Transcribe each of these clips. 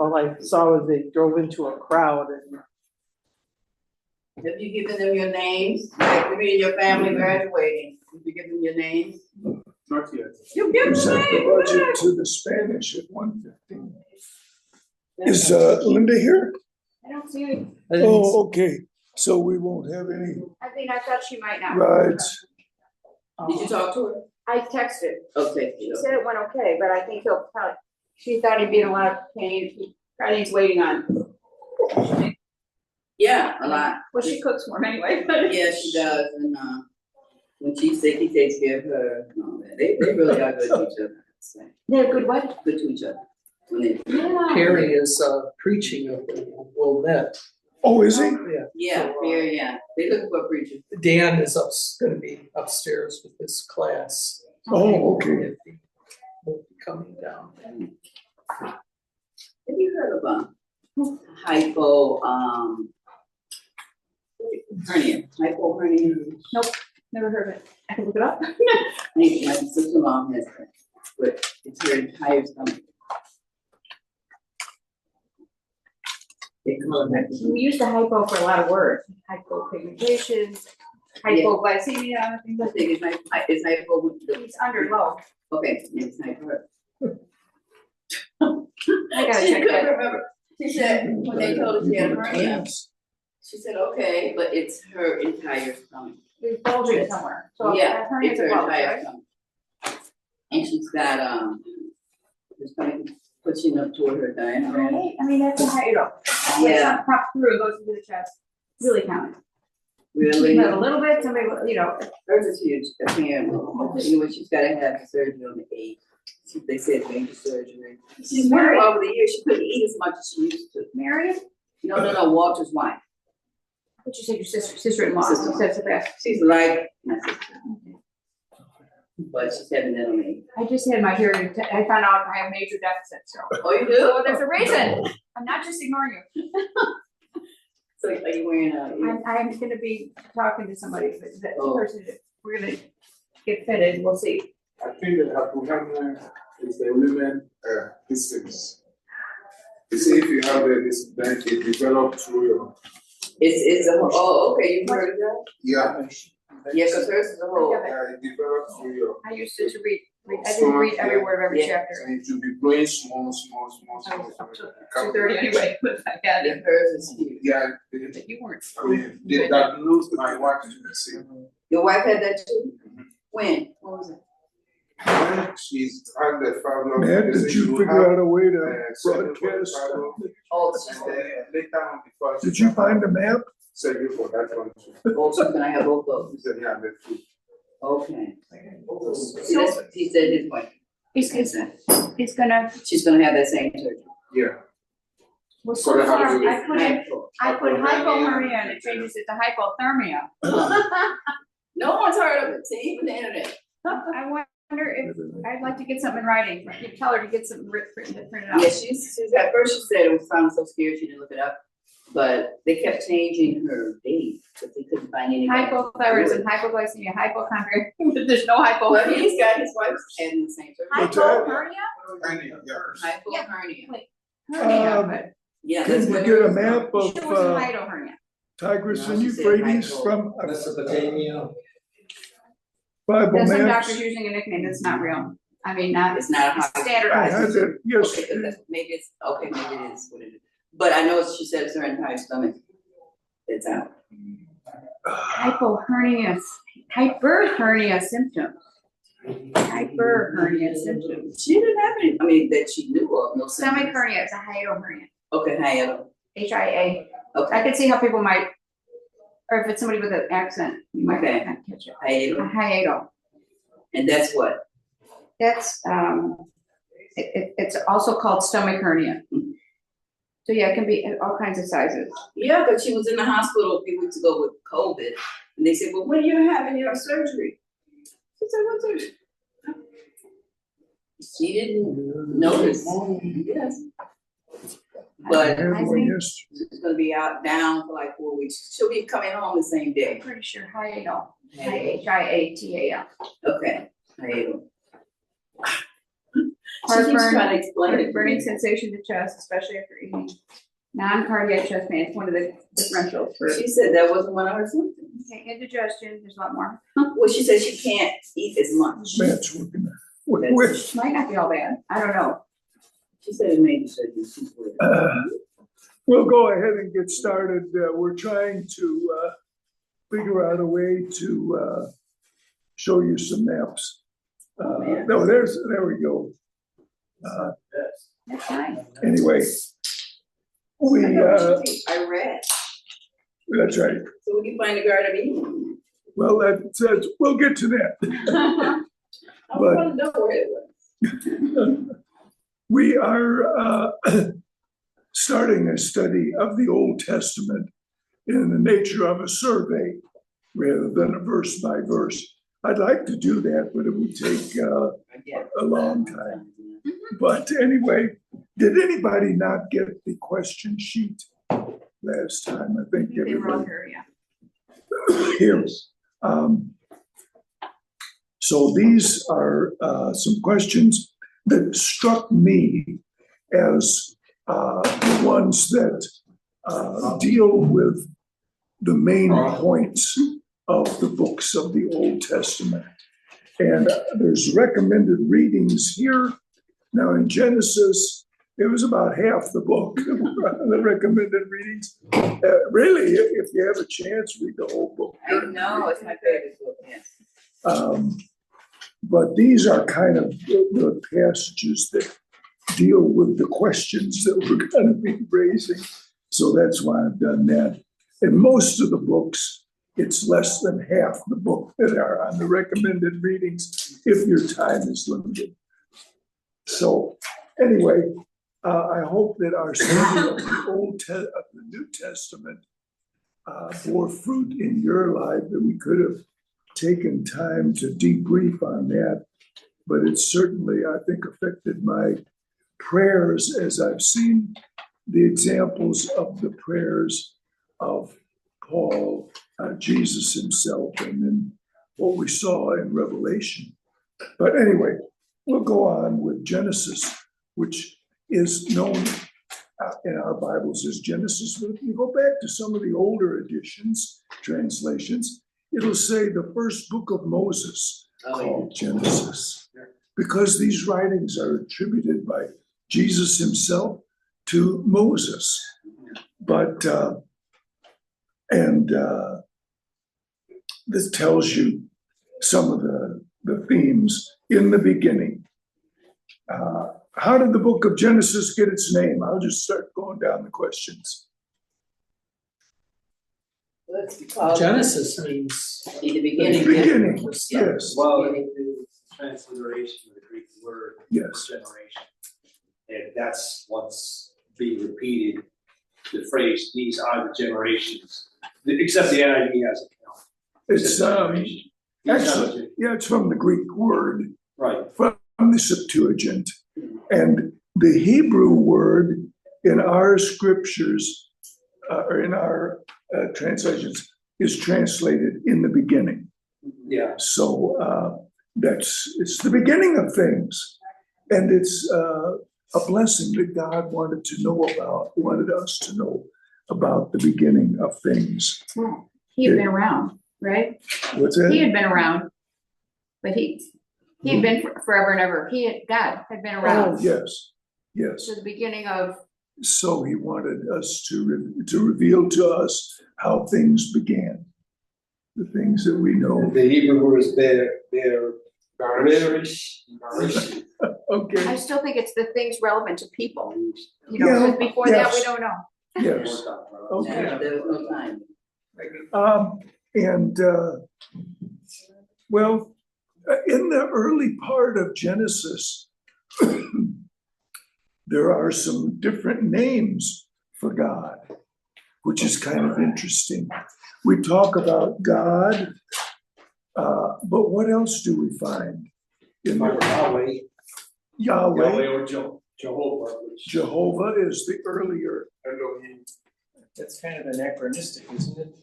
all I saw was they drove into a crowd and. Have you given them your names? Like maybe in your family graduating, have you given them your names? Not yet. You give them Sent the names. budget to the Spanish at 1:15. Is Linda here? I don't see any. Oh, okay, so we won't have any I thought she might not. rides. Did you talk to her? I texted. Okay. She said it went okay, but I think he'll probably, she thought he'd be in a lot of pain. He probably needs waiting on. Yeah, a lot. Well, she cooks for him anyway, but. Yeah, she does, and when she's sick, he takes care of her and all that. They really are good to each other, I'd say. They're good what? Good to each other. When they, Yeah. Perry is preaching of the Wilmette. Oh, is he? yeah, yeah. They looking for a preacher. Dan is gonna be upstairs with his class. Oh, okay. If he won't be coming down. Have you heard of hypo hernia? Hypo hernia. Never heard of it. I can look it up. My sister-in-law has it, but it's her entire stomach. They call it We use the hypo for a lot of words. Hypopigmentation, hypoglycemia, things I like think it's hypo. that. It's under low. Okay, it's hypo. I gotta She check couldn't that. remember. She said, when they told her she had a hernia, she said, okay, but it's her entire stomach. It's bulging somewhere. So Yeah, hernias it's are her bulged, entire right? stomach. And she's got, it's kind of pushing up toward her diaphragm. Right? I mean, that's a high, when Yeah, something pops through, it goes into the chest. Really common. really. You have a little bit, somebody, Hers is huge, apparently. Anyway, she's gotta have the surgery on the 8th. They said major surgery. She's married over the years. She couldn't eat as much as she used to. Marion? No, Walter's wife. What you said, your sister-in-law, Sister-in-law. says the best. She's like my sister. But she's having that on me. I just had my hearing, I found out I have major deficit, so. Oh, you do? So there's a reason. I'm not just ignoring you. So are you wearing I'm gonna be talking to somebody, but that Oh. person, we're gonna get fitted, we'll see. I think that hypohernia is the women distance. You see, if you have this, then it develops through your. it's a, okay, you heard of that? Yeah. Yeah, cause hers is a whole. It develops through your. I used to read, I didn't read every word of every Yeah. chapter. And it will be growing small. I was up to 2:30 anyway, but I got Yeah, it. hers is huge. Yeah, But you weren't. I mean, they diagnosed my wife to the same. Your wife had that too? When? What was it? When she's had the fibroid. Matt, did you figure out a way to broadcast? Oh, And she's then later on before. Did you find a map? Surgery for that one too. also gonna have both of them. He said, yeah, that's true. Okay. See, that's what he said his wife. It's gonna, She's gonna have that same surgery. Yeah. well, So so they have far, to do I put hypohernia and it changes it to hypothermia. No one's heard of it, see, even the internet. I wonder if, I'd like to get something in writing, you tell her to get something printed out. Yeah, she's at first she said it was sounding so scared she didn't look it up, but they kept changing her date, but they couldn't find any. Hypothyroidism, hypoglycemia, hypochondria, there's no hypo. Well, he's got his wife's having the same surgery. What's that? Hypohernia? Hernia, yeah. Hypohernia. Hernia, but Yeah, Can that's you what. get a map she of was a hypohernia. Tigris No, and she said Euphrates hypo. from Mesopotamia. Bible There's some maps? doctors using a nickname that's not real. I mean, not It's not a it's high. I standardized. had it, yes. Okay, maybe it's, okay, maybe it is what it is. But I know she said it's her entire stomach. It's out. Hypohernia, hyperhernia symptoms. Hyperhernia symptoms. She didn't have any, I mean, that she knew of, no Stomach symptoms. hernia is a hiatal. Okay, hiatal. HIA. I Okay, could see how people might, or if it's somebody with an accent, you might Okay. not catch it. A hiatal. hiatal. And that's what? That's, it's also called stomach hernia. So yeah, it can be all kinds of sizes. Yeah, but she was in the hospital a few weeks ago with COVID. And they said, well, when are you having your surgery? She said, what surgery? She didn't notice. Yes. But it's gonna be out down for like 4 weeks. She'll be coming home the same day. I'm pretty sure hiatal, HIATAL. Okay, hiatal. She keeps Heartburn, trying to explain it. to burning me. sensation to chest, especially after eating. Non-cardiac chest pain, it's one of the differentials for, She said that wasn't one of her symptoms. okay, indigestion, there's a lot more. Well, she said she can't eat as much. Matt's working with, That's- Might not be all bad, I don't know. She said it made surgery. She's worried. we'll go ahead and get started. We're trying to figure out a way to show you some maps. man. No, there we go. That's fine. Anyway, we, I read. that's right. So when you find the Garden of Eden, Well, we'll get to that. I want to know where it was. We are starting a study of the Old Testament in the nature of a survey rather than a verse by verse. I'd like to do that, but it would take a long time. But anyway, did anybody not get the question sheet last time? I think They were all everybody. here, yeah. Here. So these are some questions that struck me as the ones that deal with the main points of the books of the Old Testament. And there's recommended readings here. Now in Genesis, it was about half the book, the recommended readings. Really, if you have a chance, read the whole book. I know, it's my favorite book, yes. But these are kind of the passages that deal with the questions that we're going to be raising. So that's why I've done that. In most of the books, it's less than half the book that are on the recommended readings if your time is limited. So anyway, I hope that our study of the New Testament bore fruit in your life, that we could have taken time to debrief on that, but it certainly, I think, affected my prayers as I've seen the examples of the prayers of Paul, Jesus himself, and then what we saw in Revelation. But anyway, we'll go on with Genesis, which is known in our Bibles as Genesis. But if you go back to some of the older editions, translations, it'll say the first book of Moses, called Genesis, because these writings are attributed by Jesus himself to Moses. But, this tells you some of the themes in the beginning. How did the book of Genesis get its name? I'll just start going down the questions. Let's be called. Genesis means. In the beginning. Beginning, yes, Well, it's transliteration of the Greek word yes. generation. And that's what's being repeated, the phrase, these are the generations, except the NIV has a count. It's, Generation. These are actually, the- yeah, it's from the Greek word, Right, from the Septuagint. And the Hebrew word in our scriptures, or in our translations, is translated in the beginning. yeah, So it's the beginning of things. And it's a blessing that God wanted us to know about the beginning of things. He had been around, right? What's that? He had been around, but he had been forever and ever. God had been Oh, around yes, yes. to the beginning of, So he wanted us to reveal to us how things began, the things that we know. the Hebrew word is bearish. I Okay, still think it's the things relevant to people. You know, Yeah, because before that, we yes. don't know. yes, okay. Yeah, there was no time. Well, in the early part of Genesis, there are some different names for God, which is kind of interesting. We talk about God, but what else do we find? In the Yahweh, Yahweh, Yahweh or Jehovah, which. Jehovah is the earlier. That's kind of anachronistic, isn't it?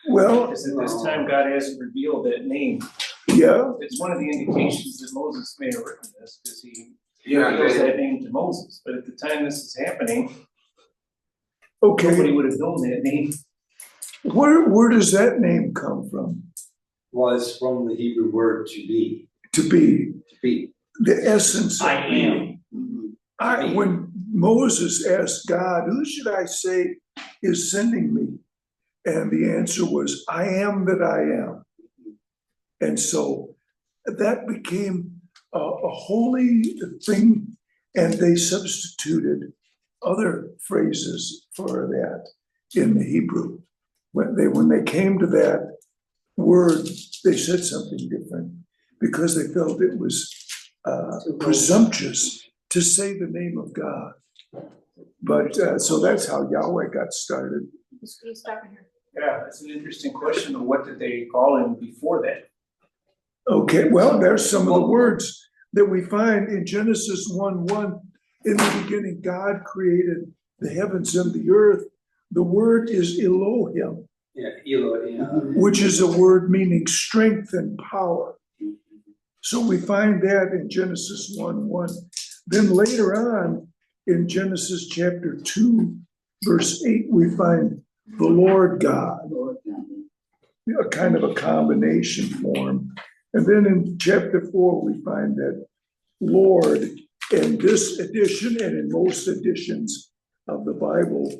Well, Because at this time, God hasn't revealed that name. he Yeah, It's one of the indications that Moses may have written this, because he Yeah, gives that name to Moses, but at the time this is happening, nobody okay. would have known that name. Where does that name come from? Was from the Hebrew word to be, To be be. the essence of I am. being. When Moses asked God, who should I say is sending me? And the answer was, I am that I am. And so that became a holy thing, and they substituted other phrases for that in the Hebrew. When they came to that word, they said something different because they felt it was presumptuous to say the name of God. But so that's how Yahweh got started. Yeah, that's an interesting question of what did they call him before that? Okay, well, there's some of the words that we find in Genesis 1:1. In the beginning, God created the heavens and the earth. The word is Elohim, Yeah, Elohim. which is a word meaning strength and power. So we find that in Genesis 1:1. Then later on, in Genesis chapter 2, verse 8, we find the Lord God, a kind of a combination form. And then in chapter 4, we find that Lord. In this edition and in most editions of the Bible,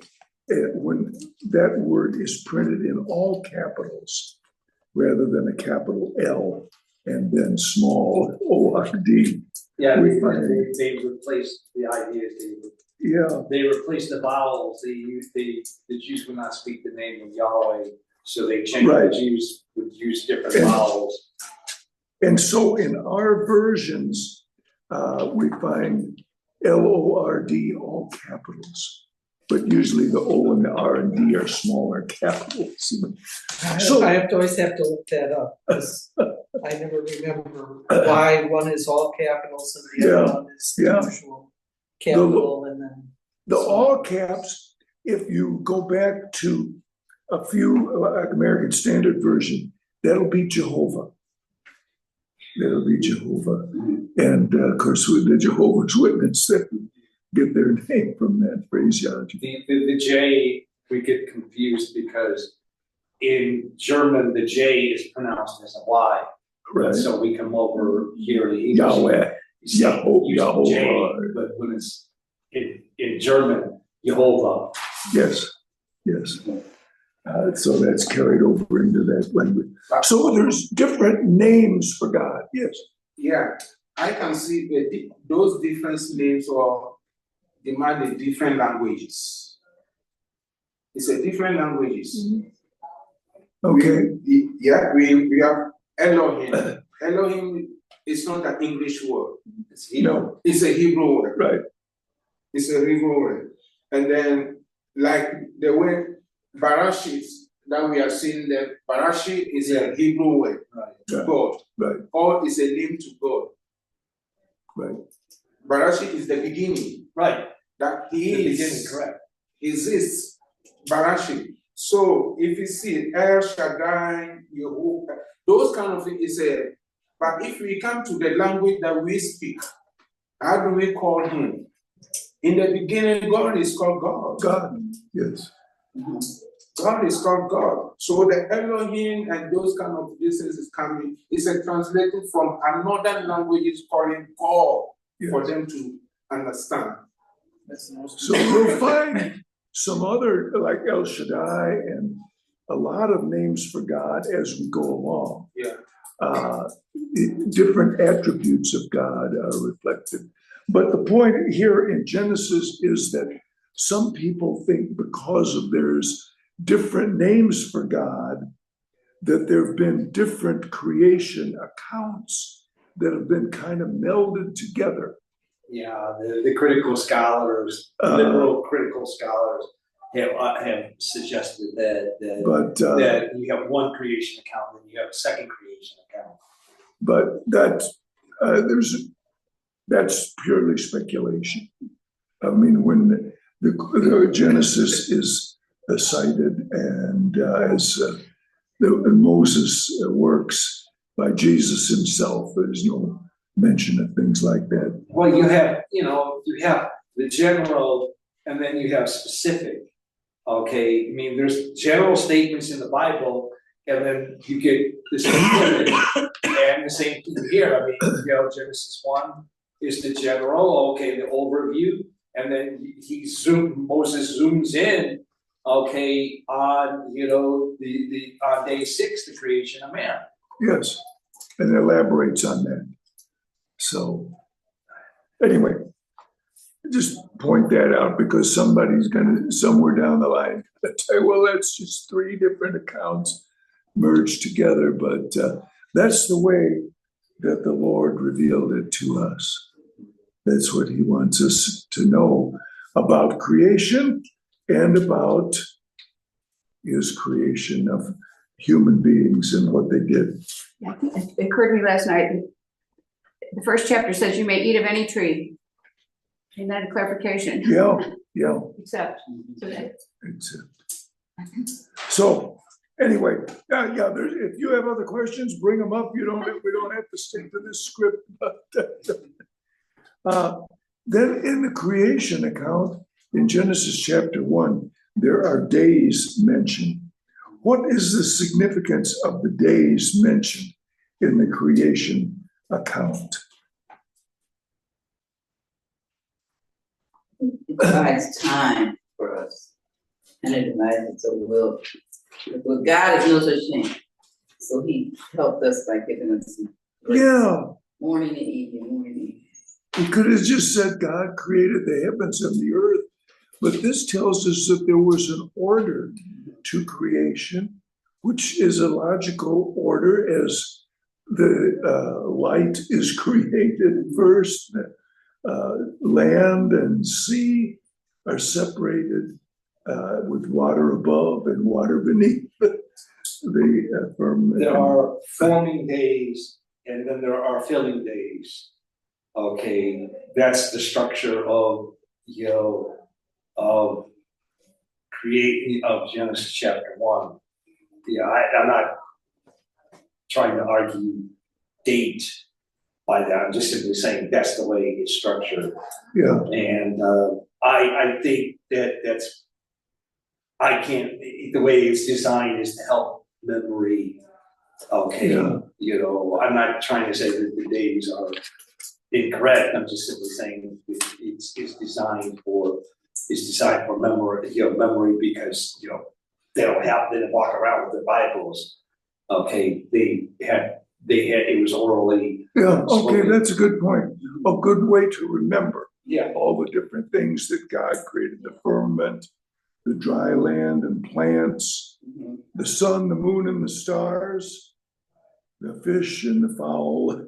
when that word is printed in all capitals rather than a capital L and then small O-R-D. Yeah, We find- they replaced the idea, Yeah, they replaced the vowels, the Jews would not speak the name of Yahweh, so they changed, Right. the Jews would use different And- vowels. and so in our versions, we find L-O-R-D, all capitals. But usually the O and the R and D are smaller capitals. So- I always have to look that up, because I never remember why one is all capitals and the Yeah, other one is the yeah. usual capital and then. The all caps, if you go back to a few, like American Standard Version, that'll be Jehovah. That'll be Jehovah. And of course, with the Jehovah's Witness, that get their name from that phraseology. The J, we get confused because in German, the J is pronounced as a Y. Right, So we come over here to English. Yahweh, you say- Yahweh, use the J, Yahweh. but when it's in German, Jehovah. yes, yes. So that's carried over into that language. So there's different names for God, yes. Yeah, I can see those different names or demand a different languages. It's a different languages. Okay, We have Elohim. Elohim is not an English word. no, It's a Hebrew word. right, It's a Hebrew word. And then, like the word Barashit that we are seeing that Barashit is a Hebrew word, Yeah. God. right, Or is a name to God. right. Barashit is the beginning. Right, That the he beginning, is, correct. exists. Barashit. So if you see El Shaddai, Yehovah, those kind of things is a. But if we come to the language that we speak, how do we call him? In the beginning, God is called God. God, yes, God is called God. So the Elohim and those kind of business is coming. It's a translated from another language is calling God for yes. them to understand. That's the most. So we'll find some other, like El Shaddai and a lot of names for God as we go along. Yeah. Different attributes of God are reflected. But the point here in Genesis is that some people think because of there's different names for God, that there have been different creation accounts that have been kind of melded together. Yeah, the critical scholars, liberal critical scholars have suggested that But that you have one creation account, then you have a second creation account. that's purely speculation. I mean, when the Genesis is cited and as Moses works, by Jesus himself. There's no mention of things like that. Well, you have the general and then you have specific. Okay, I mean, there's general statements in the Bible and then you get the specific and the same thing here. I mean, Genesis 1 is the general, okay, the overview, and then Moses zooms in, okay, on, on day 6, the creation of man. Yes, and elaborates on that. So, anyway, just point that out because somebody's gonna, somewhere down the line, say, well, that's just 3 different accounts merged together, but that's the way that the Lord revealed it to us. That's what he wants us to know about creation and about his creation of human beings and what they did. Yeah, it occurred to me last night. The first chapter says you may eat of any tree. Isn't that a clarification? Yeah. Except. So anyway, if you have other questions, bring them up. We don't have to stick to this script. But then in the creation account in Genesis chapter 1, there are days mentioned. What is the significance of the days mentioned in the creation account? It divides time for us. And it divides it so we'll, with God is no such thing. So he helped us by giving us some morning and evening. He could have just said God created the heavens and the earth, but this tells us that there was an order to creation, which is a logical order as the light is created first. Land and sea are separated with water above and water beneath the firmament. There are forming days and then there are filling days. Okay, that's the structure of of creating of Genesis chapter 1. Yeah, I'm not trying to argue date by that. I'm just simply saying that's the way it's structured. Yeah. And I think that's the way it's designed is to help memory. Okay, I'm not trying to say that the days are incorrect. I'm just simply saying it's designed for memory. Memory because they didn't walk around with their Bibles. Okay, they had it was orally. Yeah. Okay, that's a good point. A good way to remember. Yeah. All the different things that God created: the firmament, the dry land and plants, the sun, the moon, and the stars, the fish and the fowl,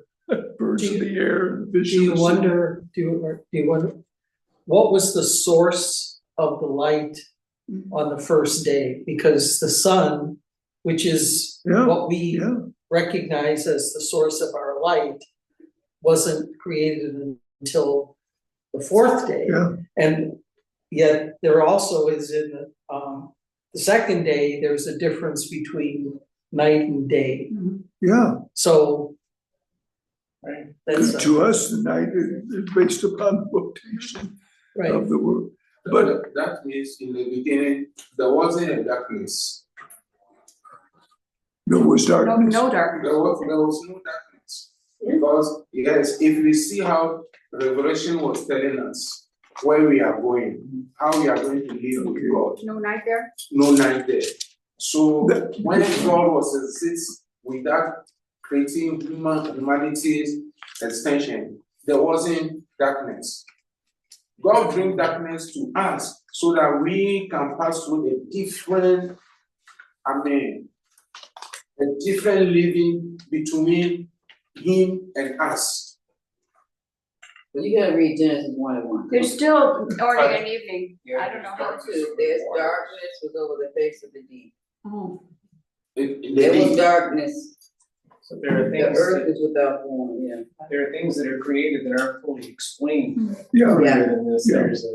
birds of the air, the fish. Do you wonder what was the source of the light on the first day? Because the sun, which is what we recognize as the source of our light, wasn't created until the 4th day. Yeah. And yet there also is in the second day, there's a difference between night and day. Yeah. So to us, the night is based upon the rotation of the world. But that means in the beginning, there wasn't a darkness. There was darkness. No darkness. There was no darkness. Because, yes, if we see how Revelation was telling us where we are going, how we are going to live with God. No night there? No night there. So when God was exists without creating humanity's extension, there wasn't darkness. God brings darkness to us so that we can pass through a different living between him and us. But you gotta read Genesis 1:1. There's still morning and evening. I don't know how to. There's darkness was over the face of the deep. Oh. There was darkness. So there are The things, earth is without form, there are things that are created that aren't fully explained. Yeah. Than this.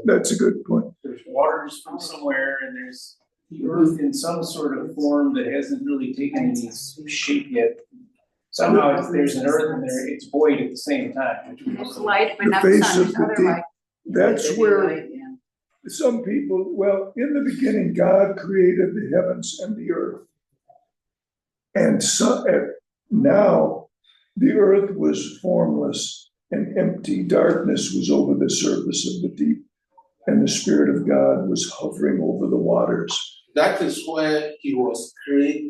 That's a good point. There's waters from somewhere and there's the earth in some sort of form that hasn't really taken any shape yet. somehow there's an earth and there, it's void at the same time. which we There's also- light, but The not the face sun, of there's the other deep. light. That's Maybe where light, yeah. some people, well, in the beginning, God created the heavens and the earth. And now the earth was formless and empty. Darkness was over the surface of the deep. And the Spirit of God was hovering over the waters. That is where he was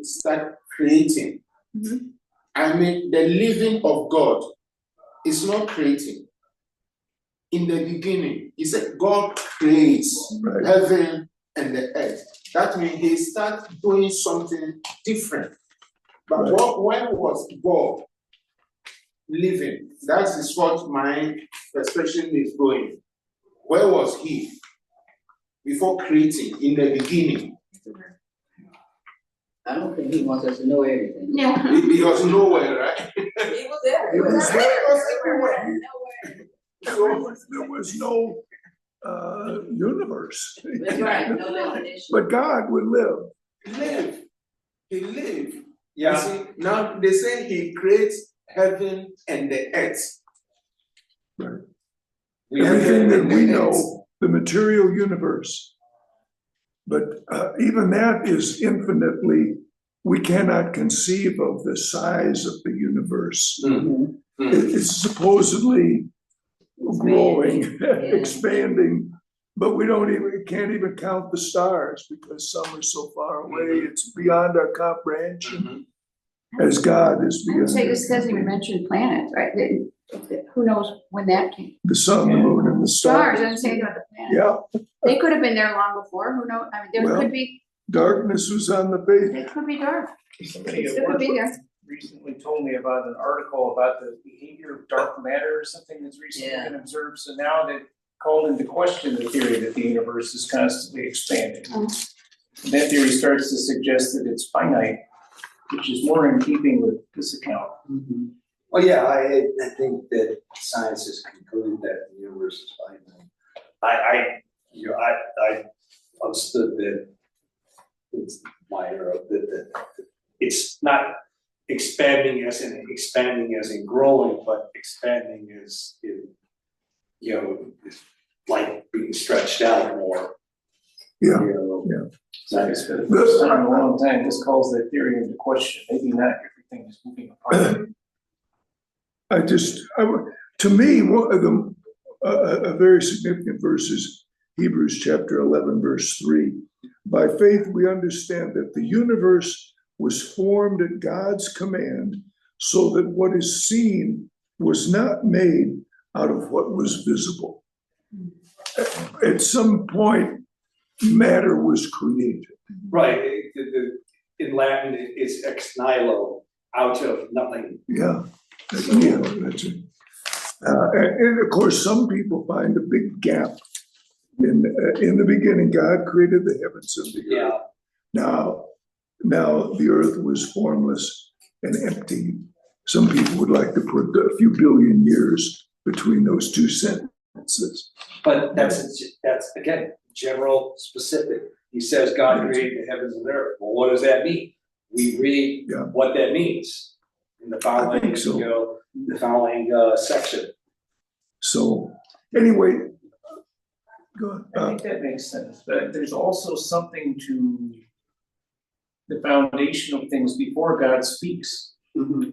start creating. Mhm. I mean, the living of God is not creating. In the beginning, he said God creates Right. heaven and the earth. That means he starts doing something different. But Right. when was God living? That is what my expression is going. Where was he before creating in the beginning? I don't think he wants us to know everything. Yeah. He was nowhere, right? He was everywhere. He was everywhere. There was no universe. That's right, no definition. But God would live. Live. He lived. You Yeah, see, now they say he creates heaven and the earth. we Everything that we Earth. know, the material universe. But even that is infinitely, we cannot conceive of the size of the universe. Mm. It's supposedly growing, Expanding, yeah. expanding, but we can't even count the stars because some are so far away. It's beyond our comprehension, as God is I beyond. would say our this doesn't even mention planets, right? Who knows when that came? The sun, the moon, and the Stars, stars. doesn't say anything about the planets. Yeah, They could have been there long before, who knows? I mean, there Well, could be, darkness was on the face. they could be dark, Somebody at still could work be there. recently told me about an article about the behavior of dark matter or something that's recently Yeah. been observed. So now they called into question the theory that the universe is constantly expanding. Oh. And that theory starts to suggest that it's finite, which is more in keeping with this account. Mhm. Well, yeah, I think that science has concluded that the universe is finite. I understood that it's minor, that it's not expanding as in growing, but expanding as in, like being stretched out more. Yeah, Yeah. So it's for the first time in a long time, this calls that theory into question. Maybe not everything is moving apart. To me, one of the, a very significant verse is Hebrews chapter 11, verse 3. By faith, we understand that the universe was formed at God's command, so that what is seen was not made out of what was visible. At some point, matter was created. Right, in Latin, it's ex nihilo, out of nothing. Yeah, that's it. And of course, some people find a big gap. In the beginning, God created the heavens and the earth. Yeah, Now the earth was formless and empty. Some people would like to put a few billion years between those two sentences. but that's again, general, specific. He says God created the heavens and the earth. Well, what does that mean? We read Yeah. what that means in the following, think so. section. So anyway, go I ahead. think that makes sense, but there's also something to the foundation of things before God speaks. Mhm.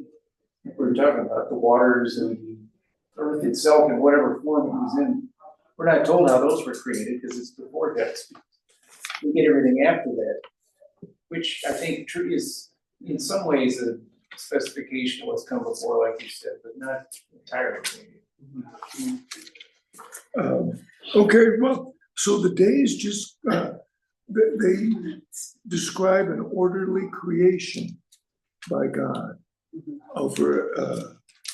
We're talking about the waters and the earth itself in whatever form it was in. We're not told how those were created because it's before God speaks. We get everything after that, which I think is in some ways a specification of what's come before, like you said, but not entirely. Okay, well, so the days just they describe an orderly creation by God over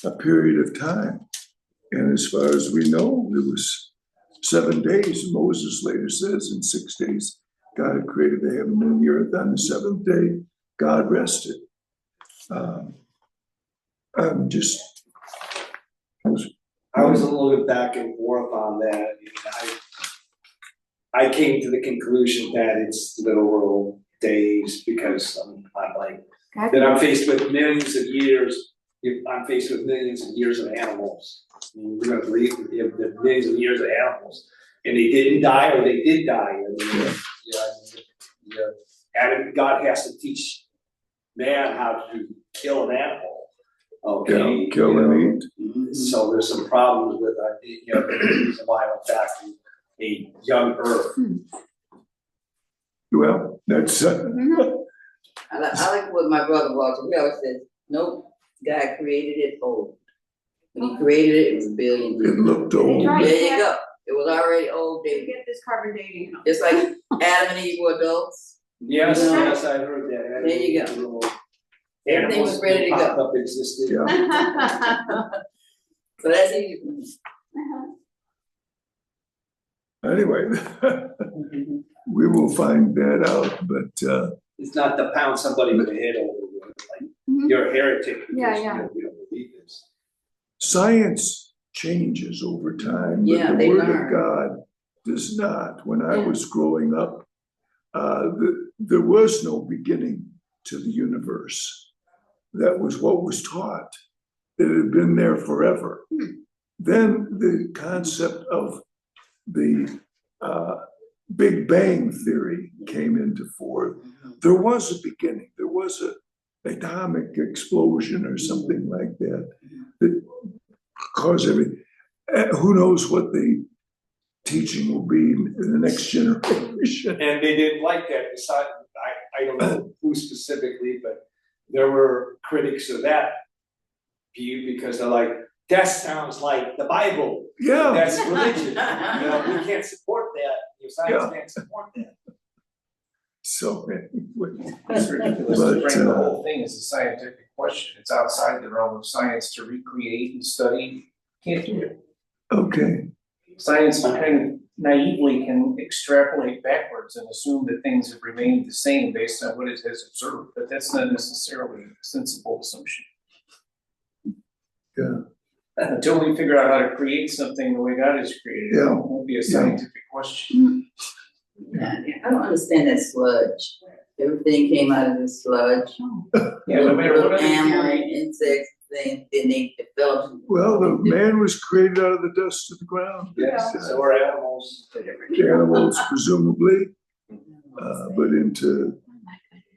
a period of time. And as far as we know, it was 7 days. Moses later says in 6 days, God had created the heaven and the earth. On the seventh day, God rested. I was a little bit back and forth on that. I came to the conclusion that it's literal days because I'm like, God that I'm faced with millions of years I'm faced with millions of years of animals. I mean, we're gonna believe that you have the millions of years of animals, and they didn't die or they did die. I mean, and God has to teach man how to kill an animal. Okay. Yeah, kill and eat. So there's some problems with, the reason why I went back to a young Earth. Well, that's, I like what my brother Walter, he always says, nope, God created it old. When he created it, it was a billion years. it looked old. Right. There you go, it was already old, You David. get this carbon dating. Just like Adam and Eve were adults. Yes, Yeah. yes, I heard that. There you go. Everything Animals was ready to popped go. up existed. Yeah. So that's easy. Anyway, we will find that out, but, It's not to pound somebody with the head over with, like, you're a heretic. because Yeah, you yeah. don't- We don't believe this. science changes over time, Yeah, but the they word learn. of God does not. When I Yeah. was growing up, there was no beginning to the universe. That was what was taught. It had been there forever. Then the concept of the Big Bang theory came into force. There was a beginning. There was a atomic explosion or something like that that caused everything. Who knows what the teaching will be in the next generation? And they didn't like that. Besides, I don't know who specifically, but there were critics of that view because they're like, that sounds like the Bible. Yeah, That's religion. We can't support that. Your science can't support that. so anyway, It's ridiculous But, to frame the whole thing as a scientific question. It's outside the realm of science to recreate and study. Can't do it. okay, Science kind of naively can extrapolate backwards and assume that things have remained the same based on what it has observed, but that's not necessarily a sensible assumption. Yeah. Until we figure out how to create something the way God has created it, Yeah. it won't be a scientific question. Yeah, I don't understand that sludge. Everything came out of this sludge. Yeah, no matter what other Animal, theory, insects, things, then they developed. well, the man was created out of the dust of the ground. Yes, It's, so are animals. animals presumably, but into,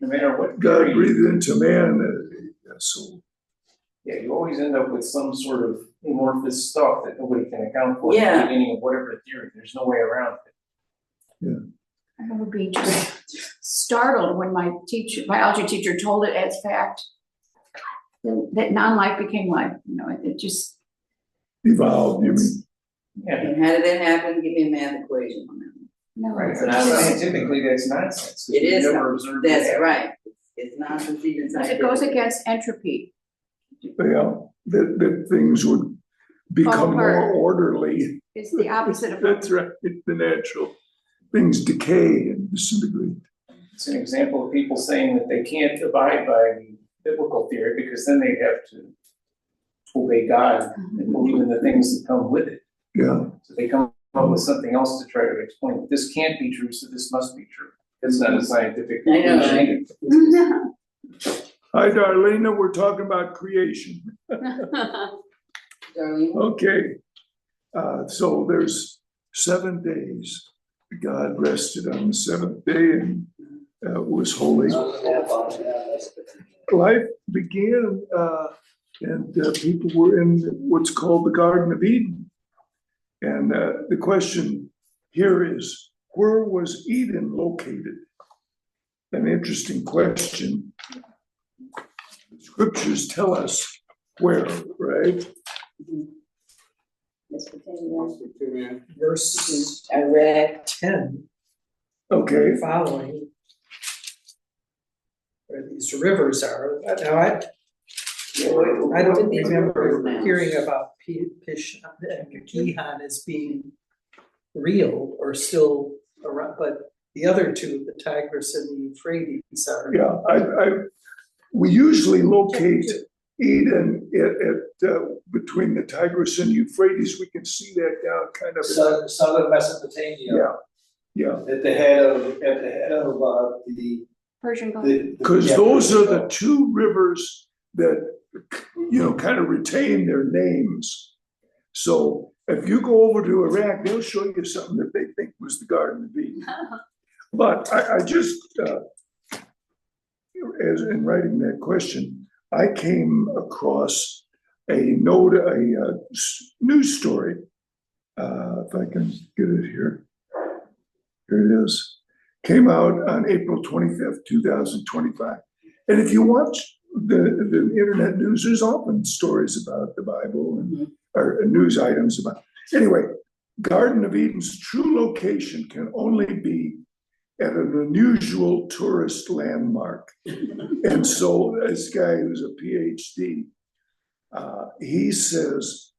no matter what God theory, breathed into man, so, yeah, you always end up with some sort of amorphous stuff that nobody can account for at Yeah. the beginning of whatever theory. There's no way around it. I would be just startled when my biology teacher told it as fact that non-life became life, it just. evolved, you mean? Yeah, And how did that happen? Give me a math equation on that. No, right, it's but not just- scientifically, that's nonsense. 'cause It we've is never not- observed That's that. right. It's nonsense even because it scientific. goes against entropy. Yeah, that things would become more apart. orderly. It's the opposite of. That's right, the natural, things decay and disintegrate. It's an example of people saying that they can't abide by the biblical theory because then they have to obey God and believe in the things that come with it. Yeah, So they come up with something else to try to explain. This can't be true, so this must be true. It's not a scientific I know, conclusion. right? hi Darlene, we're talking about creation. Darlene? Okay, so there's 7 days. God rested on the seventh day and was holy. Life began, and people were in what's called the Garden of Eden. And the question here is, where was Eden located? An interesting question. The scriptures tell us where, right? Let's continue. Verse I read. 10, Okay, following, where these rivers are. Now, I don't remember hearing about Pishon and Gihon as being real or still around, but the other two, the Tigris and the Euphrates, are. yeah, we usually locate Eden at between the Tigris and Euphrates. We can see that down kind of. Southern Mesopotamia. Yeah, At the head of the Persian Gulf. because those are the two rivers that kind of retain their names. So if you go over to Iraq, they'll show you something that they think was the Garden of Eden. But I just, as in writing that question, I came across a news story. If I can get it here. Here it is. Came out on April 25th, 2025. And if you watch the internet news, there's often stories about the Bible and or news items about. Anyway, Garden of Eden's true location can only be at an unusual tourist landmark. And so this guy who's a PhD, he says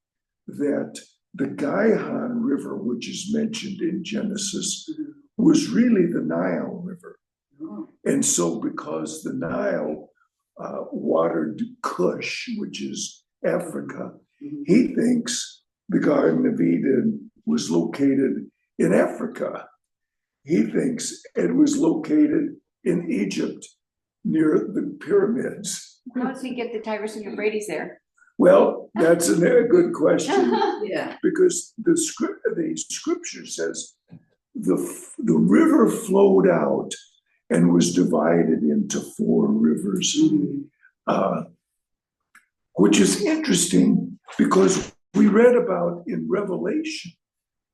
that the Gihon River, which is mentioned in Genesis, was really the Nile River. And so because the Nile watered Kush, which is Africa, he thinks the Garden of Eden was located in Africa. He thinks it was located in Egypt near the pyramids. How does he get the Tigris and Euphrates there? Well, that's a good question. Yeah. Because the scripture says the river flowed out and was divided into 4 rivers, which is interesting because we read about in Revelation,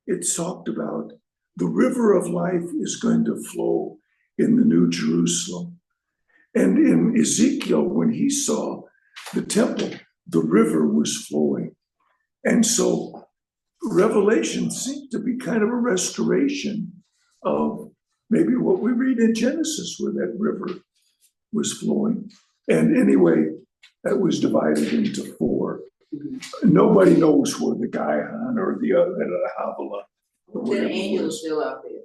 it talked about the river of life is going to flow in the New Jerusalem. And in Ezekiel, when he saw the temple, the river was flowing. And so Revelation seemed to be kind of a restoration of maybe what we read in Genesis, where that river was flowing. And anyway, that was divided into 4. Nobody knows where the Gihon or the Havilah. The angel's still out there.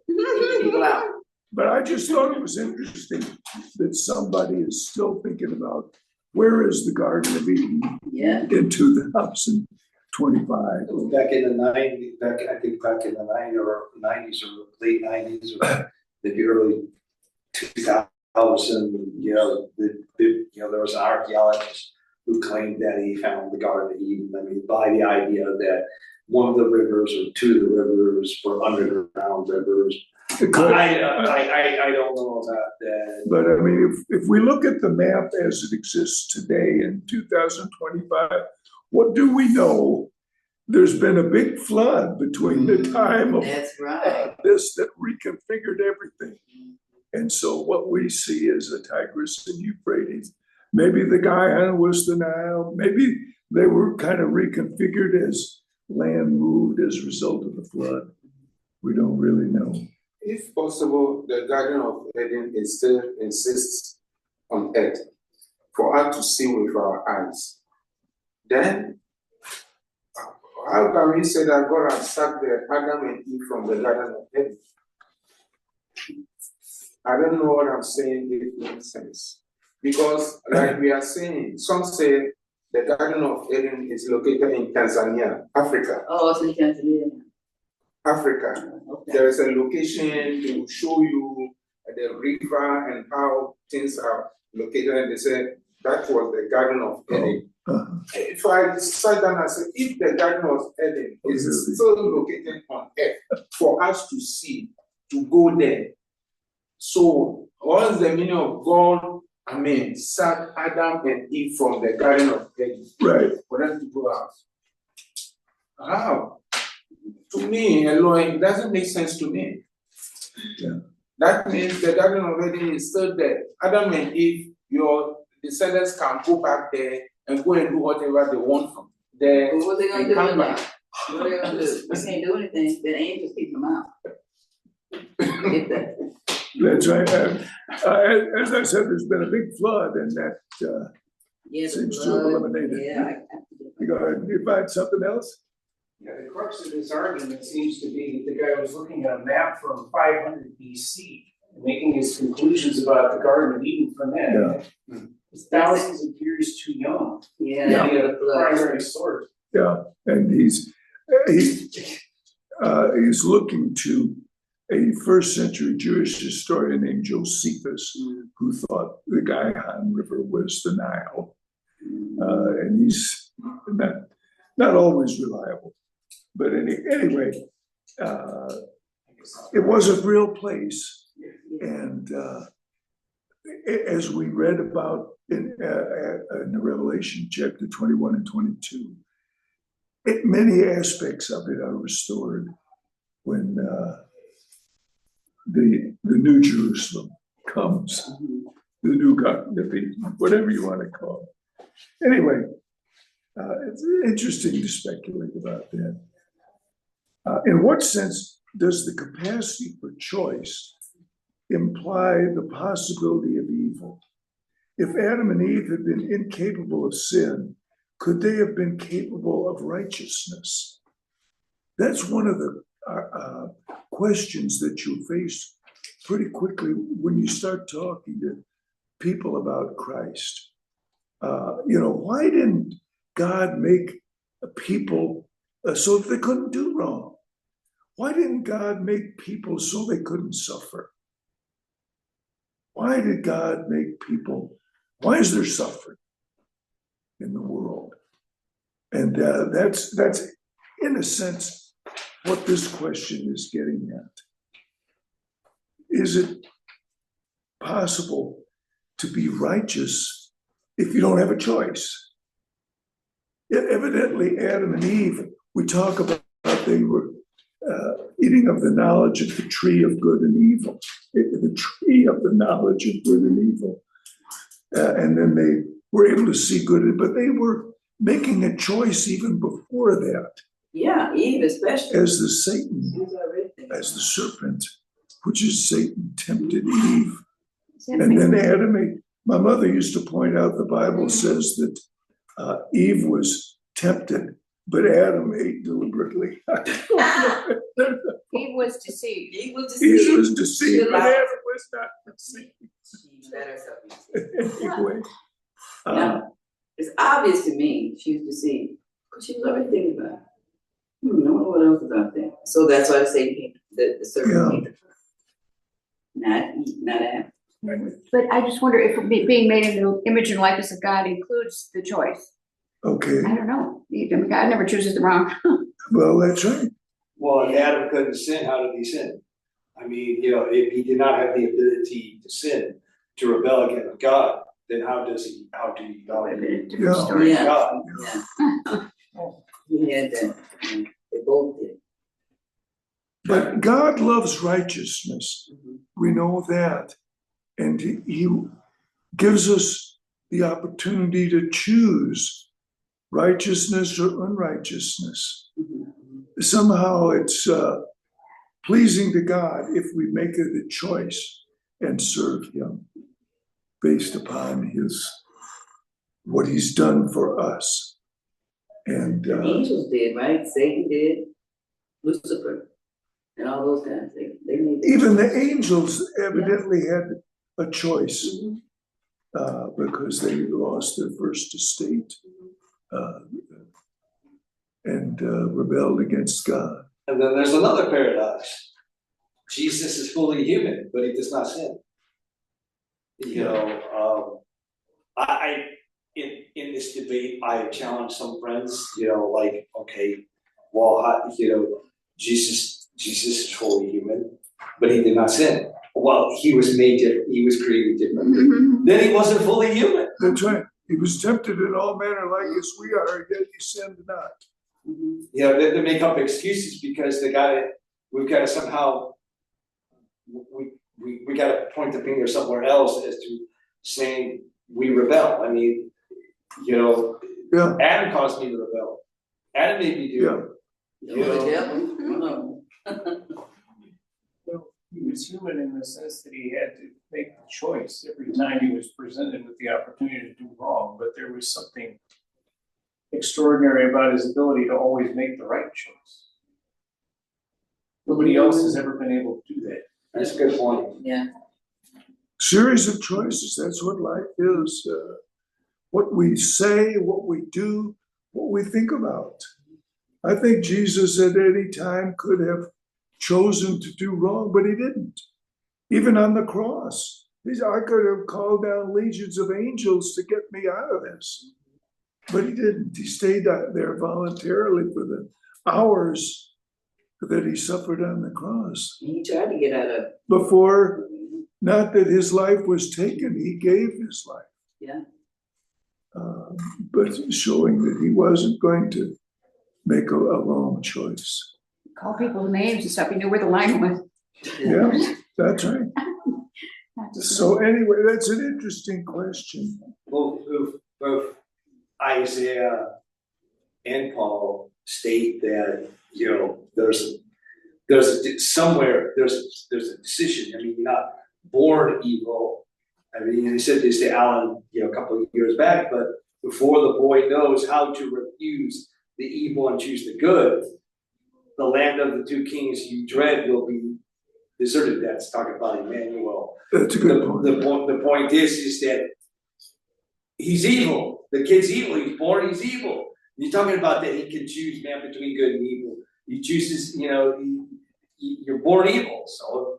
People out. But I just thought it was interesting that somebody is still thinking about where is the Garden of Eden in 2025. Back in the 90s, I think back in the 90s or late 90s or maybe early 2000, there was an archaeologist who claimed that he found the Garden of Eden. I mean, by the idea that one of the rivers or 2 of the rivers were underground rivers. I don't know about that. But I mean, if we look at the map as it exists today in 2025, what do we know? There's been a big flood between the time of That's right. this that reconfigured everything. And so what we see is the Tigris and Euphrates. Maybe the Gihon was the Nile. Maybe they were kind of reconfigured as land moved as a result of the flood. We don't really know. If possible, the Garden of Eden still exists on earth for us to see with our eyes. Then, how can we say that God has sacked the Adam and Eve from the Garden of Eden? I don't know what I'm saying, it makes sense. Because, like we are saying, some say the Garden of Eden is located in Tanzania, Africa. Oh, it's in Tanzania. Africa. Okay. There is a location to show you the river and how things are located. And they said that was the Garden of Eden. If I sat down and said, if the Garden of Eden is still located on earth for us to see, to go there, so what is the meaning of God? I mean, sacked Adam and Eve from the Garden of Eden, Right. for them to go out. How? To me, alone, it doesn't make sense to me. Yeah. That means the Garden of Eden is still there. Adam and Eve, your descendants can go back there and go and do whatever they want from there. But what they gonna and do come with back. that? What they gonna do? They can't do anything. The angels keep them out. Get that? That's right. As I said, there's been a big flood and that Yeah, seems to have eliminated. Yeah. You go ahead, you find something else? Yeah, the crux of this argument seems to be that the guy was looking at a map from 500 BC, and making his conclusions about the Garden of Eden from that. It's thousands of years too young Yeah. to be a primary source. Yeah, and he's looking to a first-century Jewish historian named Josephus, who thought the Gihon River was the Nile. And he's not always reliable. But anyway, it was a real place. And as we read about in the Revelation chapter 21 and 22, many aspects of it are restored when the New Jerusalem comes, the new Garden of Eden, whatever you want to call it. Anyway, it's interesting to speculate about that. In what sense does the capacity for choice imply the possibility of evil? If Adam and Eve had been incapable of sin, could they have been capable of righteousness? That's one of the questions that you face pretty quickly when you start talking to people about Christ. Why didn't God make people so that they couldn't do wrong? Why didn't God make people so they couldn't suffer? Why did God make people? Why is there suffering in the world? And that's in a sense what this question is getting at. Is it possible to be righteous if you don't have a choice? Evidently, Adam and Eve, we talk about they were eating of the knowledge of the tree of good and evil, the tree of the knowledge of good and evil. And then they were able to see good, but they were making a choice even before that. Yeah, Eve especially. As the serpent, which is Satan, tempted Eve. And then Adam, my mother used to point out the Bible says that Eve was tempted, but Adam ate deliberately. Eve was deceived. Eve was deceived. Eve was deceived, but Adam was not deceived. She let herself be. Anyway. Now, it's obvious to me she was deceived because she was already thinking about it. I don't know what else about that. So that's why I say the serpent came. Not Adam. But I just wonder if being made in the image and likeness of God includes the choice. Okay. I don't know. God never chooses the wrong. Well, that's right. Well, if Adam couldn't sin, how did he sin? I mean, if he did not have the ability to sin, to rebel against God, then how do you Different story. God? Yeah. He had that. They both did. But God loves righteousness. We know that. And he gives us the opportunity to choose righteousness or unrighteousness. Somehow it's pleasing to God if we make it a choice and serve him based upon what he's done for us. And The angels did, right? Satan did, Lucifer, and all those guys. They made even the angels evidently had a choice because they lost their first estate and rebelled against God. And then there's another paradox. Jesus is fully human, but he does not sin. In this debate, I challenged some friends, Jesus is fully human, but he did not sin. Well, he was made different, he was created different. Then he wasn't fully human. That's right. He was tempted in all manner like as we are, yet he sinned not. They make up excuses because we've got to somehow, we got to point the finger somewhere else as to saying we rebel. I mean, Adam caused me to rebel. Adam made me do the Well, he was human in the sense that he had to make the choice every time he was presented with the opportunity to do wrong, but there was something extraordinary about his ability to always make the right choice. Nobody else has ever been able to do that. That's a good point. Yeah. Series of choices, that's what life is. What we say, what we do, what we think about. I think Jesus at any time could have chosen to do wrong, but he didn't. Even on the cross, I could have called down legions of angels to get me out of this. But he didn't. He stayed out there voluntarily for the hours that he suffered on the cross. He tried to get out of. Before, not that his life was taken, he gave his life. Yeah. But showing that he wasn't going to make a wrong choice. Call people names and stuff. He knew where the line was. Yeah, that's right. So anyway, that's an interesting question. Both Isaiah and Paul state that, you know, there's a decision. I mean, you're not born evil. I mean, he said this to Alan, you know, a couple of years back, but before the boy knows how to refuse the evil and choose the good, the land of the two kings you dread will be deserted. That's talking about Emmanuel. That's a good point. The point is that he's evil. The kid's evil. He's born, he's evil. You're talking about that he can choose, man, between good and evil. He chooses, you know, you're born evil. So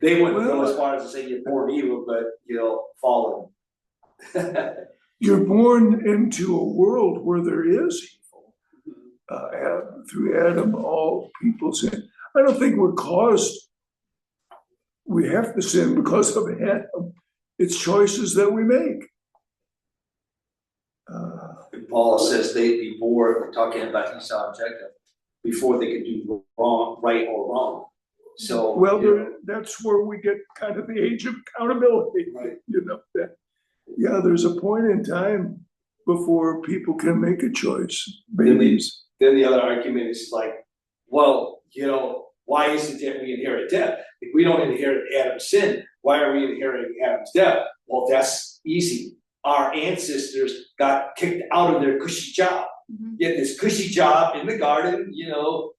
they wouldn't go as far as to say you're born evil, but, you know, fallen. You're born into a world where there is evil. Through Adam, all people sin. I don't think we have to sin because of Adam. It's choices that we make. Paul says they'd be born, talking about Esau and Jacob, before they could do wrong, right or wrong. So well, that's where we get kind of the age of accountability. Right. You know that. Yeah, there's a point in time before people can make a choice. Babies. Then the other argument is like, well, you know, why is it that we inherit death? If we don't inherit Adam's sin, why are we inheriting Adam's death? Well, that's easy. Our ancestors got kicked out of their cushy job. Get this cushy job in the garden, you know,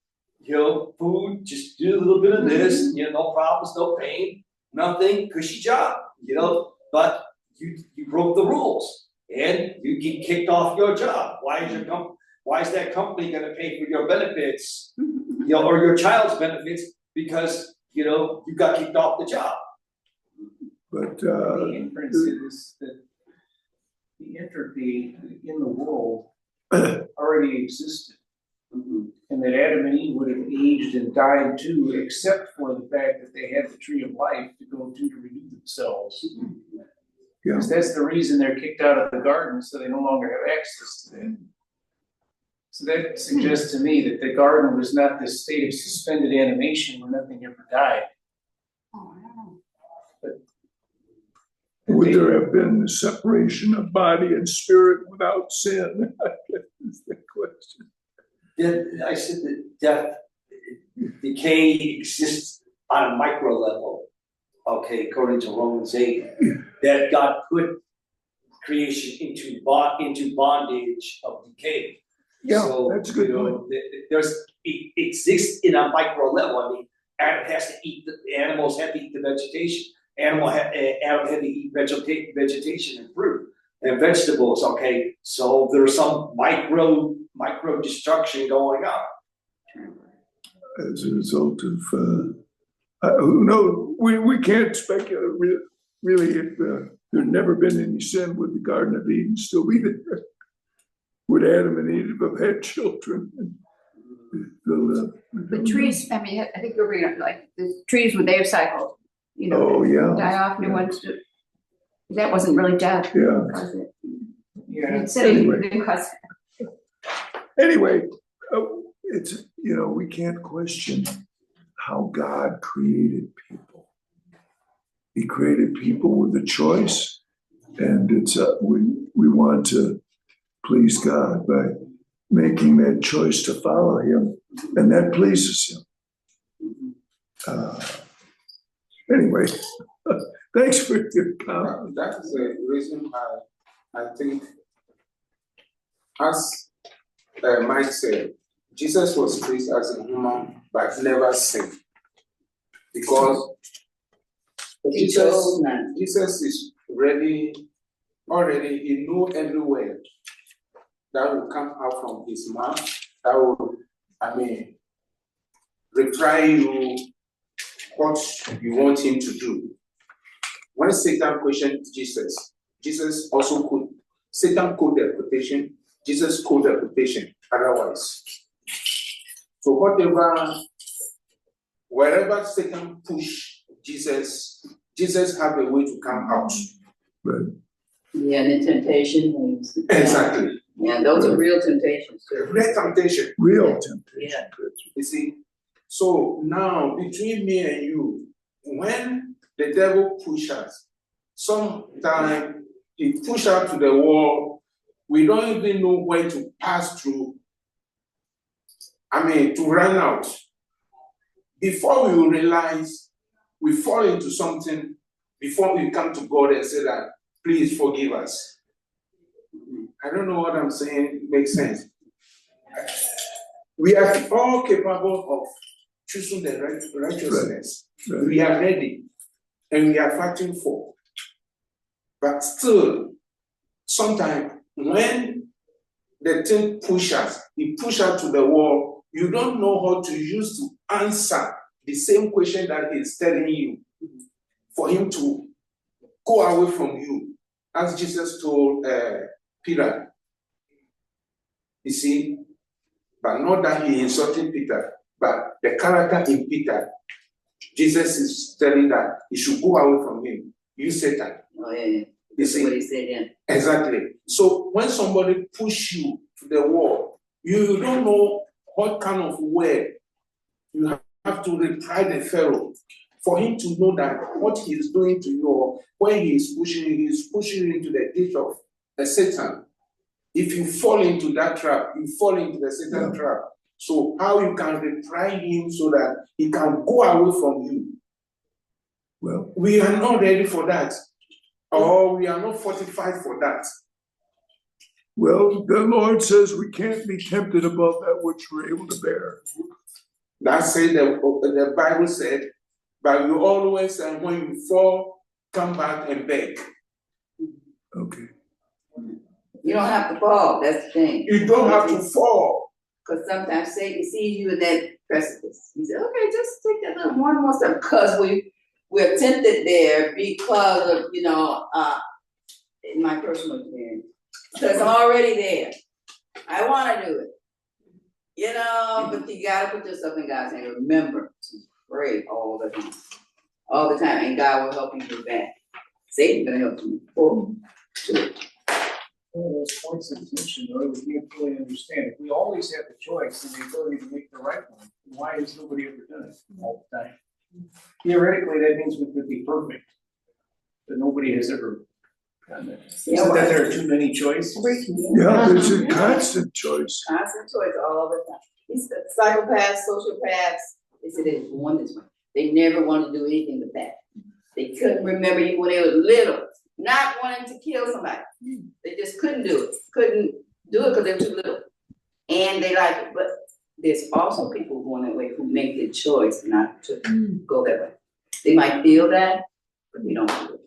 food, just do a little bit of this, you know, no problems, no pain, nothing, cushy job, you know, but you broke the rules and you get kicked off your job. Why is that company gonna pay for your benefits, you know, or your child's benefits because, you know, you got kicked off the job? But the inference is that the entropy in the world already existed. And that Adam and Eve would have aged and died too, except for the fact that they had the tree of life to go to renew themselves. Yeah. Because that's the reason they're kicked out of the garden, so they no longer have access to that. So that suggests to me that the garden was not this state of suspended animation where nothing ever died. Oh, I don't know. would there have been separation of body and spirit without sin? That's the question. I said that death, decay exists on a micro level, okay, according to Romans 8, that God put creation into bondage of decay. Yeah, so, that's a good point. It exists in a micro level. I mean, Adam has to eat the animals have to eat the vegetation. Adam had to eat vegetation and fruit and vegetables. Okay, so there's some micro destruction going on as a result of who knows? We can't speculate really if there'd never been any sin. Would the Garden of Eden still be there? Would Adam and Eve have had children? The trees, I mean, I think you're bringing up like the trees would they have cycled, you know, oh yeah, die off, new ones. That wasn't really death. Yeah. Anyway, it's we can't question how God created people. He created people with a choice, and it's we want to please God by making that choice to follow Him, and that pleases Him. Anyway, thanks for your comment. That is the reason I think, as Mike said, Jesus was raised as a human but never sinned. Because Jesus is already he knew every word that will come out from his mouth, that will, reply you what you want him to do. When Satan questioned Jesus also Satan quoted the quotation, Jesus called the patient otherwise. So wherever Satan push Jesus have a way to come out. Right. Yeah, and the temptation. Exactly. Yeah, those are real temptations too. Real temptation. Real temptation. Yeah. You see, so now between me and you, when the devil pushes us, sometimes he push us to the wall, we don't even know where to pass through. To run out. Before we realize, we fall into something, before we come to God and say that, please forgive us. I don't know what I'm saying makes sense. We are all capable of choosing the righteousness. Right. We are ready and we are fighting for. But still, sometimes when the thing pushes, he pushes us to the wall, you don't know how to use to answer the same question that he's telling you for him to go away from you. As Jesus told Peter. You see, but not that he insulted Peter, but the character in Peter. Jesus is telling that he should go away from him. You Satan. Oh, yeah. You see what he said, yeah. Exactly. So when somebody push you to the wall, you don't know what kind of word you have to reply the Pharaoh for him to know that what he is doing to you, or when he is pushing you into the ditch of the Satan. If you fall into that trap, you fall into the Satan trap. So how you can reply him so that he can go away from you? Well, we are not ready for that. Or we are not fortified for that. Well, the Lord says we can't be tempted above that which we're able to bear. That's it. The Bible said, but you always, and when you fall, come back and beg. Okay. You don't have to fall. That's the thing. You don't have to fall. Because sometimes Satan sees you in that precipice. He said, okay, just take that little one more step. Because we're tempted there because of, in my personal experience. Because I'm already there. I want to do it. But you got to put yourself in God's hand. Remember to pray all the time. All the time. And God will help you do that. Satan's going to help you forward. One of those points of tension, though, we can't fully understand. If we always have the choice and the ability to make the right one, why has nobody ever done it all the time? Theoretically, that means we could be perfect, but nobody has ever done that. Isn't that there are too many choices? Yeah, there's a constant choice. Constant choice all the time. These psychopaths, sociopaths, they said they were born this way. They never wanted to do anything with that. They couldn't remember even when they were little, not wanting to kill somebody. They just couldn't do it. Couldn't do it because they were too little. And they like it. But there's also people going that way who make the choice not to go that way. They might feel that, but they don't do it.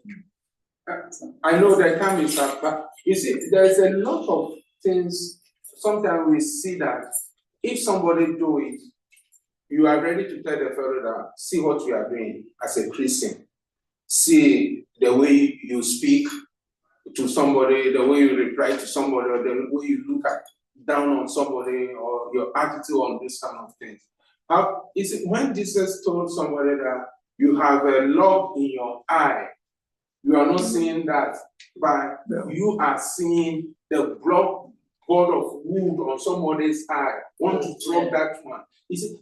I know that time is up, but you see, there's a lot of things. Sometimes we see that if somebody do it, you are ready to tell the fellow that see what you are doing as a Christian. See the way you speak to somebody, the way you reply to somebody, or the way you look down on somebody, or your attitude on this kind of things. How is it when Jesus told somebody that you have a log in your eye, you are not seeing that, but you are seeing the blood of wound on somebody's eye, want to drop that one.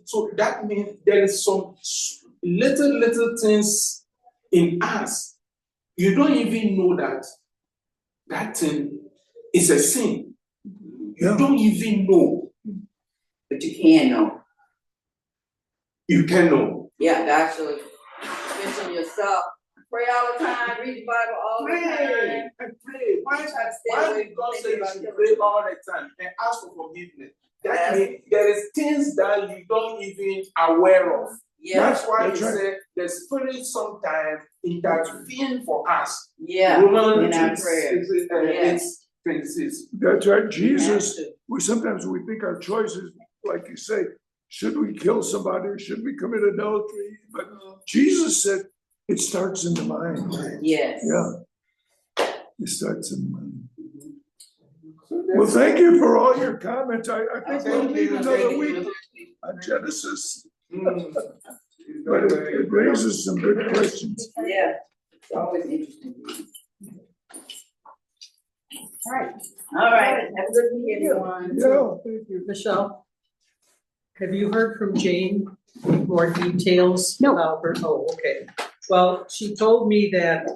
So that means there is some little things in us. You don't even know that thing is a sin. You don't even know. But you can know. You can know. Yeah, God shows you. Mention yourself. Pray all the time. Read the Bible all the time. And pray. Why did God say you should pray all the time and ask for forgiveness? That means there is things that you don't even aware of. Yeah. That's why he said the Spirit sometimes intervenes for us. Yeah. Romans in our prayers. 26. That's right. Jesus, sometimes we think our choices, like you say, should we kill somebody or should we commit adultery? But Jesus said it starts in the mind. Yes. Yeah. It starts in the mind. Well, thank you for all your comments. I think we'll Thank need you, another thank week you. on Genesis, Mm. but it raises some good questions. Yeah, it's always interesting. All right. All right, have a good week, everyone. Yeah, thank you. Michelle, have you heard from Jane more details No. about her? Oh, okay. Well, she told me that,